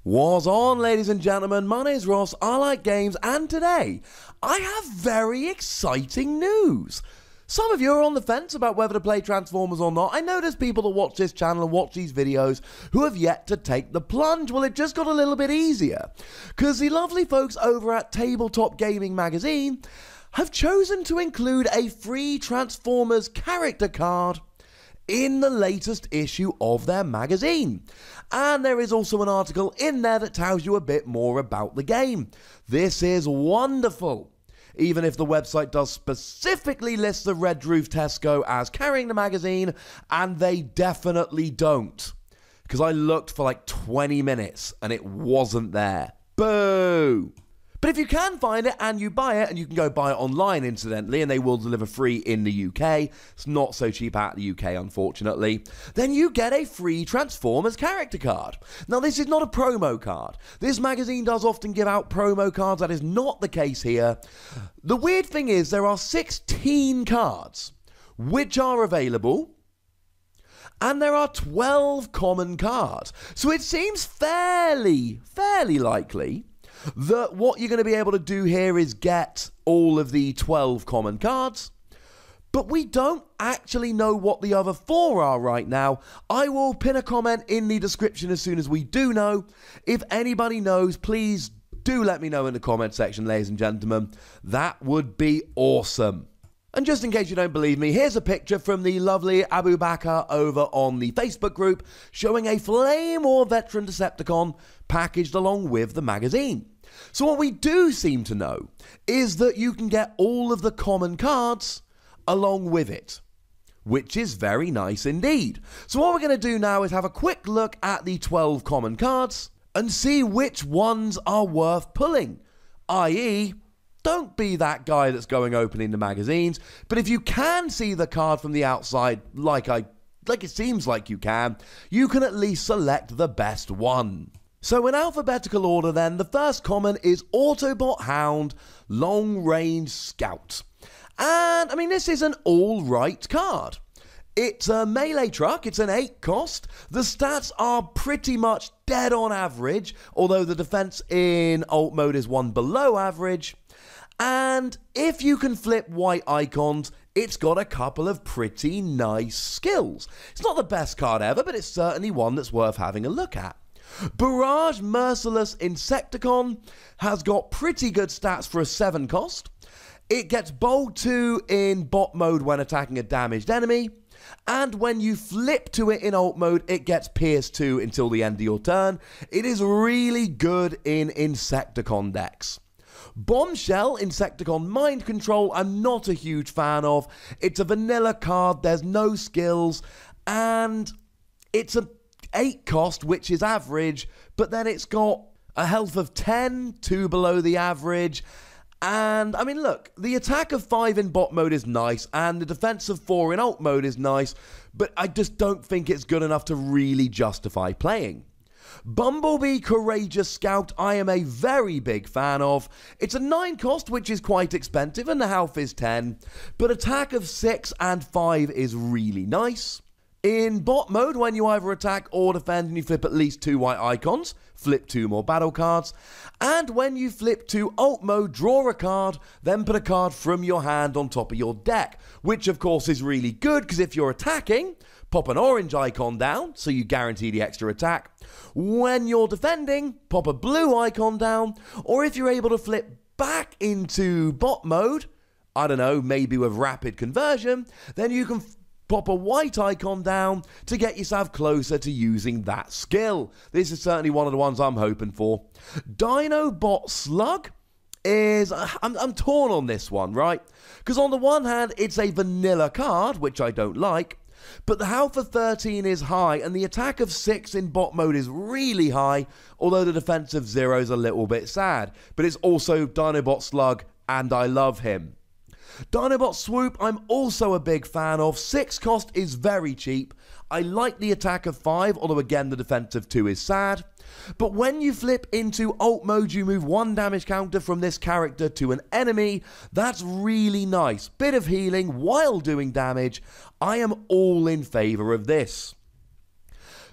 What's on, ladies and gentlemen? My name's Ross, I like games, and today I have very exciting news. Some of you are on the fence about whether to play Transformers or not. I know there's people that watch this channel and watch these videos who have yet to take the plunge. Well, it just got a little bit easier, because the lovely folks over at Tabletop Gaming Magazine have chosen to include a free Transformers character card in the latest issue of their magazine. And there is also an article in there that tells you a bit more about the game. This is wonderful. Even if the website does specifically list the Red Roof Tesco as carrying the magazine, and they definitely don't. Because I looked for like 20 minutes and it wasn't there. Boo! But if you can find it and you buy it, and you can go buy it online incidentally, and they will deliver free in the UK, it's not so cheap out the UK unfortunately, then you get a free Transformers character card. Now this is not a promo card. This magazine does often give out promo cards, that is not the case here. The weird thing is there are 16 cards which are available, and there are 12 common cards. So it seems fairly likely that what you're going to be able to do here is get all of the 12 common cards, but we don't actually know what the other 4 are right now. I will pin a comment in the description as soon as we do know. If anybody knows, please do let me know in the comment section, ladies and gentlemen. That would be awesome. And just in case you don't believe me, here's a picture from the lovely Abu Bakr over on the Facebook group showing a Flame War veteran Decepticon packaged along with the magazine. So what we do seem to know is that you can get all of the common cards along with it, which is very nice indeed. So what we're going to do now is have a quick look at the 12 common cards and see which ones are worth pulling, i.e., don't be that guy that's going opening the magazines, but if you can see the card from the outside, like it seems like you can at least select the best one. So in alphabetical order then, the first common is Autobot Hound, Long Range Scout. And I mean, this is an alright card. It's a melee truck, it's an 8 cost. The stats are pretty much dead on average, although the defense in alt mode is 1 below average. And if you can flip white icons, it's got a couple of pretty nice skills. It's not the best card ever, but it's certainly one that's worth having a look at. Barrage Merciless Insecticon has got pretty good stats for a 7 cost. It gets Bold 2 in bot mode when attacking a damaged enemy. And when you flip to it in alt mode, it gets Pierce 2 until the end of your turn. It is really good in Insecticon decks. Bombshell Insecticon Mind Control, I'm not a huge fan of. It's a vanilla card, there's no skills, and it's a 8 cost, which is average, but then it's got a health of 10, 2 below the average. And I mean, look, the attack of 5 in bot mode is nice, and the defense of 4 in alt mode is nice, but I just don't think it's good enough to really justify playing. Bumblebee Courageous Scout, I am a very big fan of. It's a 9 cost, which is quite expensive, and the health is 10, but attack of 6 and 5 is really nice. In bot mode, when you either attack or defend and you flip at least 2 white icons, flip 2 more battle cards. And when you flip to alt mode, draw a card, then put a card from your hand on top of your deck, which of course is really good, because if you're attacking, pop an orange icon down, so you guarantee the extra attack. When you're defending, pop a blue icon down, or if you're able to flip back into bot mode, I don't know, maybe with rapid conversion, then you can pop a white icon down to get yourself closer to using that skill. This is certainly one of the ones I'm hoping for. Dinobots Luck is, I'm torn on this one, right? Because on the one hand, it's a vanilla card, which I don't like, but the health of 13 is high, and the attack of 6 in bot mode is really high, although the defense of 0 is a little bit sad. But it's also Dinobots Luck, and I love him. Dinobots Swoop, I'm also a big fan of. 6 cost is very cheap. I like the attack of 5, although again the defense of 2 is sad. But when you flip into alt mode, you move 1 damage counter from this character to an enemy. That's really nice. Bit of healing while doing damage. I am all in favour of this.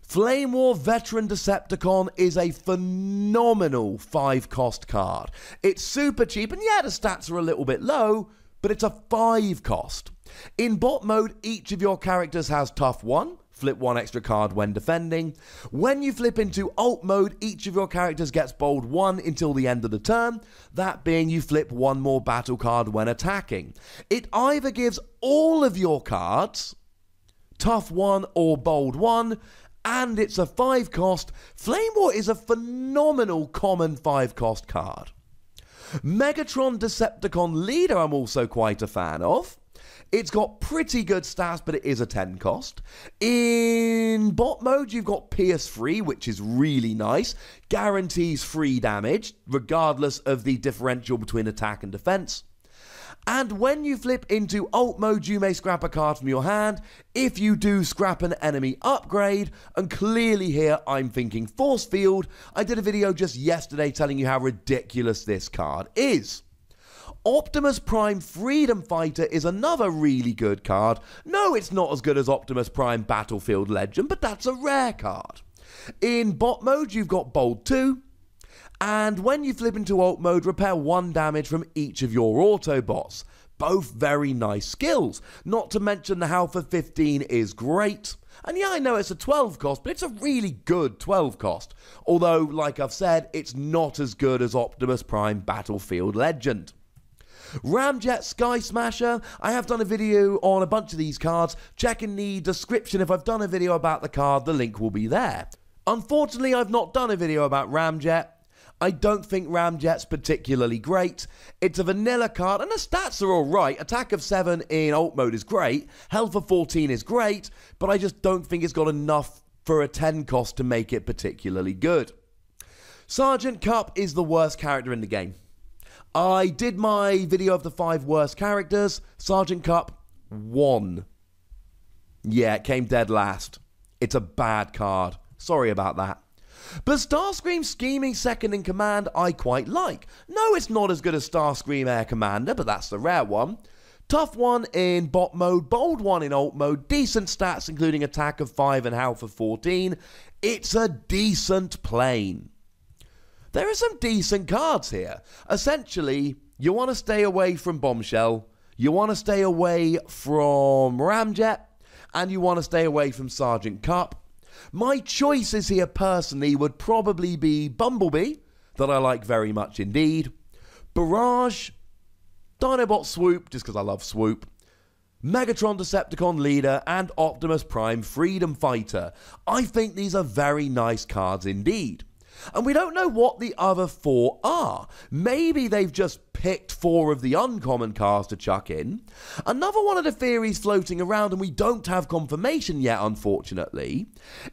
Flame War Veteran Decepticon is a phenomenal 5-cost card. It's super cheap, and yeah, the stats are a little bit low, but it's a 5-cost. In bot mode, each of your characters has Tough 1, flip 1 extra card when defending. When you flip into alt mode, each of your characters gets bold 1 until the end of the turn, that being you flip 1 more battle card when attacking. It either gives all of your cards Tough 1 or bold 1, and it's a 5-cost. Flame War is a phenomenal common 5-cost card. Megatron Decepticon Leader I'm also quite a fan of. It's got pretty good stats, but it is a 10-cost. In bot mode, you've got Pierce Free, which is really nice. Guarantees free damage, regardless of the differential between attack and defense. And when you flip into alt mode, you may scrap a card from your hand. If you do, scrap an enemy upgrade. And clearly here, I'm thinking Force Field. I did a video just yesterday telling you how ridiculous this card is. Optimus Prime Freedom Fighter is another really good card. No, it's not as good as Optimus Prime Battlefield Legend, but that's a rare card. In bot mode, you've got Bold 2. And when you flip into alt mode, repair 1 damage from each of your Autobots. Both very nice skills. Not to mention the Alpha 15 is great. And yeah, I know it's a 12 cost, but it's a really good 12 cost. Although, like I've said, it's not as good as Optimus Prime Battlefield Legend. Ramjet Sky Smasher, I have done a video on a bunch of these cards. Check in the description if I've done a video about the card, the link will be there. Unfortunately, I've not done a video about Ramjet. I don't think Ramjet's particularly great. It's a vanilla card, and the stats are alright. Attack of 7 in alt mode is great. Health of 14 is great, but I just don't think it's got enough for a 10 cost to make it particularly good. Sargent Cup is the worst character in the game. I did my video of the 5 worst characters. Sargent Cup won. Yeah, it came dead last. It's a bad card. Sorry about that. But Starscream Scheming Second in Command I quite like. No, it's not as good as Starscream Air Commander, but that's the rare one. Tough 1 in bot mode, bold 1 in alt mode, decent stats including attack of 5 and health of 14. It's a decent plane. There are some decent cards here. Essentially, you want to stay away from Bombshell, you want to stay away from Ramjet, and you want to stay away from Sargent Cup. My choices here personally would probably be Bumblebee, that I like very much indeed, Barrage, Dinobots Swoop, just because I love Swoop, Megatron Decepticon Leader, and Optimus Prime Freedom Fighter. I think these are very nice cards indeed. And we don't know what the other 4 are. Maybe they've just picked 4 of the uncommon cards to chuck in. Another one of the theories floating around, and we don't have confirmation yet unfortunately,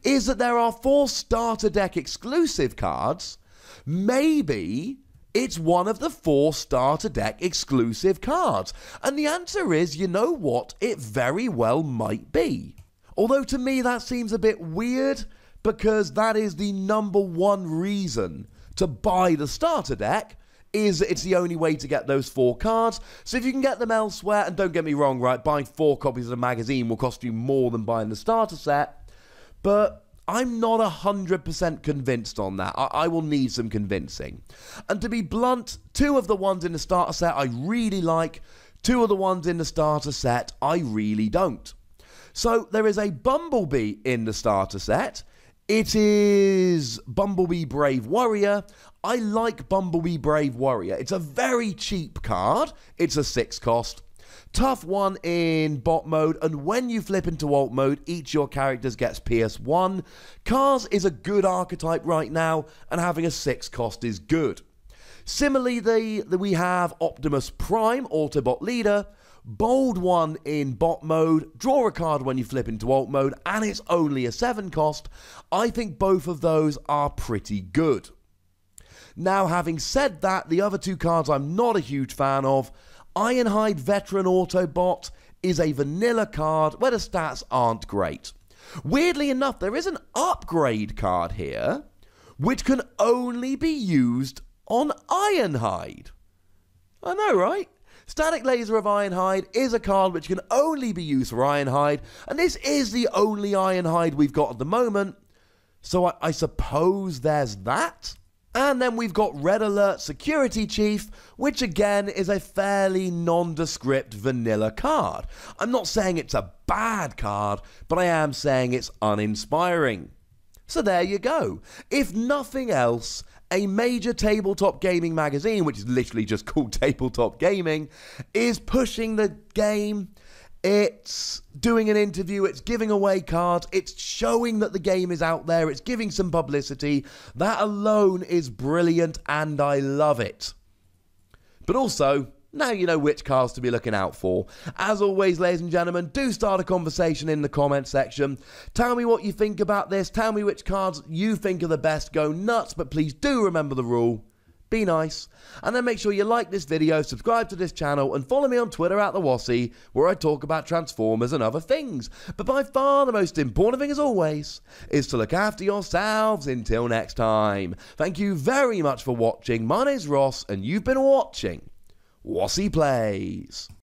is that there are 4 starter deck exclusive cards. Maybe it's one of the 4 starter deck exclusive cards. And the answer is, you know what, it very well might be. Although to me that seems a bit weird, because that is the #1 reason to buy the starter deck, is that it's the only way to get those 4 cards. So if you can get them elsewhere, and don't get me wrong, right, buying 4 copies of the magazine will cost you more than buying the starter set, but I'm not 100% convinced on that. I will need some convincing. And to be blunt, 2 of the ones in the starter set I really like, 2 of the ones in the starter set I really don't. So there is a Bumblebee in the starter set. It is Bumblebee Brave Warrior. I like Bumblebee Brave Warrior. It's a very cheap card. It's a 6 cost. Tough 1 in bot mode, and when you flip into alt mode, each of your characters gets Pierce 1. Cars is a good archetype right now, and having a 6 cost is good. Similarly, we have Optimus Prime, Autobot Leader. Bold 1 in bot mode, draw a card when you flip into alt mode, and it's only a 7 cost. I think both of those are pretty good. Now, having said that, the other 2 cards I'm not a huge fan of. Ironhide Veteran Autobot is a vanilla card where the stats aren't great. Weirdly enough, there is an upgrade card here, which can only be used on Ironhide. I know, right? Static Laser of Ironhide is a card which can only be used for Ironhide, and this is the only Ironhide we've got at the moment, So I suppose there's that. And then we've got Red Alert Security Chief, which again is a fairly nondescript vanilla card. I'm not saying it's a bad card, but I am saying it's uninspiring. So there you go. If nothing else, a major tabletop gaming magazine, which is literally just called Tabletop Gaming, is pushing the game. It's doing an interview, it's giving away cards, it's showing that the game is out there, it's giving some publicity. That alone is brilliant and I love it. But also, now you know which cards to be looking out for. As always, ladies and gentlemen, do start a conversation in the comment section. Tell me what you think about this, tell me which cards you think are the best, go nuts, but please do remember the rule. Be nice, and then make sure you like this video, subscribe to this channel, and follow me on Twitter at the Wossy, where I talk about Transformers and other things. But by far the most important thing, as always, is to look after yourselves until next time. Thank you very much for watching. My name's Ross, and you've been watching Wossy Plays.